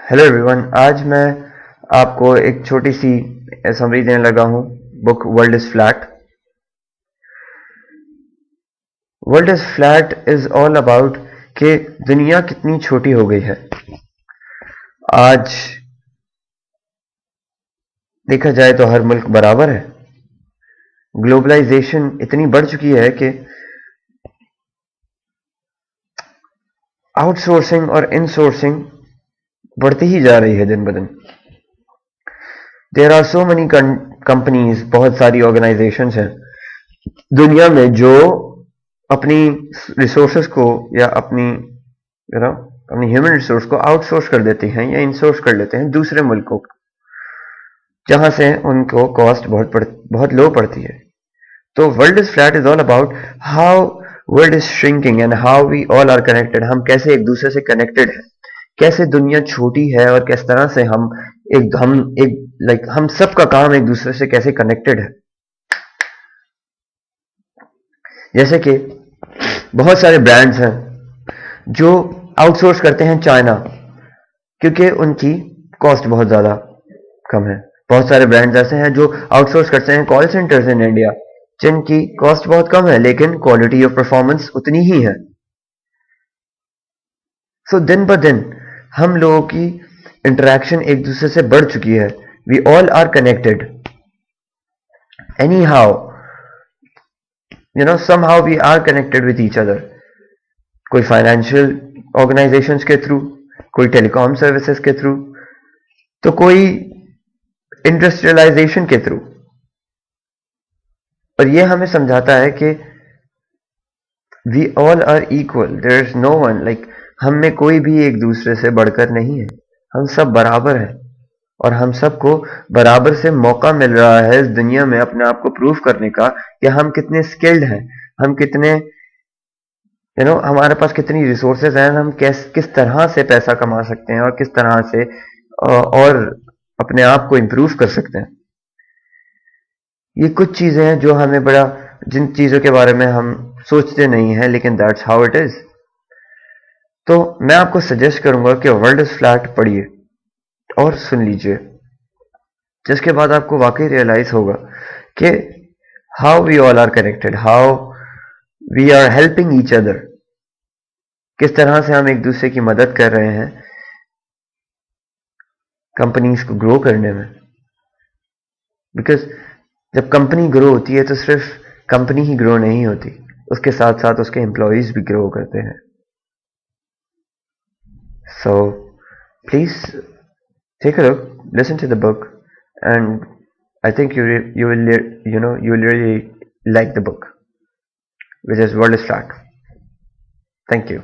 Hello everyone. आज मैं आपको एक छोटी सी समरी देने लगा हूँ book world is flat. World is flat is all about कि दुनिया कितनी छोटी हो गई है। आज देखा जाए तो हर मुल्क बराबर है। ग्लोबलाइजेशन इतनी बढ़ चुकी है कि आउटसोर्सिंग और इनसोर्सिंग बढ़ती ही जा रही है दिन ब दिन। There are so many companies, बहुत सारी ऑर्गेनाइजेशंस हैं दुनिया में जो अपनी रिसोर्सेज को या अपनी ह्यूमन रिसोर्स को आउटसोर्स कर देते हैं या इनसोर्स कर लेते हैं दूसरे मुल्कों को, जहां से उनको कॉस्ट बहुत लो पड़ती है। तो world is flat is all about how world is shrinking and how we all are connected. हम कैसे एक दूसरे से कनेक्टेड हैं, कैसे दुनिया छोटी है और किस तरह से हम सबका काम एक दूसरे से कैसे कनेक्टेड है। जैसे कि बहुत सारे ब्रांड्स हैं जो आउटसोर्स करते हैं चाइना, क्योंकि उनकी कॉस्ट बहुत ज़्यादा कम है। बहुत सारे ब्रांड्स ऐसे हैं जो आउटसोर्स करते हैं कॉल सेंटर्स इन इंडिया, जिनकी कॉस्ट बहुत कम है लेकिन क्वालिटी ऑफ परफॉर्मेंस उतनी ही है। सो दिन ब दिन हम लोगों की इंटरेक्शन एक दूसरे से बढ़ चुकी है। We all are connected anyhow, somehow we are connected with each other. कोई फाइनेंशियल ऑर्गेनाइजेशंस के थ्रू, कोई टेलीकॉम सर्विसेज के थ्रू, तो कोई इंडस्ट्रियलाइजेशन के थ्रू। और ये हमें समझाता है कि we all are equal, there is no one like, हम में कोई भी एक दूसरे से बढ़कर नहीं है। हम सब बराबर हैं और हम सबको बराबर से मौका मिल रहा है इस दुनिया में अपने आप को प्रूव करने का कि हम कितने स्किल्ड हैं, हम कितने हमारे पास कितनी रिसोर्सेज हैं, हम किस तरह से पैसा कमा सकते हैं और किस तरह से और अपने आप को इम्प्रूव कर सकते हैं। ये कुछ चीजें हैं जो हमें जिन चीजों के बारे में हम सोचते नहीं हैं, लेकिन दैट्स हाउ इट इज। तो मैं आपको सजेस्ट करूंगा कि वर्ल्ड इज फ्लैट पढ़िए और सुन लीजिए, जिसके बाद आपको वाकई रियलाइज होगा कि how we all are connected, how we are helping each other, किस तरह से हम एक दूसरे की मदद कर रहे हैं कंपनीज को ग्रो करने में। बिकॉज जब कंपनी ग्रो होती है तो सिर्फ कंपनी ही ग्रो नहीं होती, उसके साथ साथ उसके एम्प्लॉयज भी ग्रो करते हैं। So please take a look, listen to the book, and I think you will really like the book, which is World is Flat. Thank you.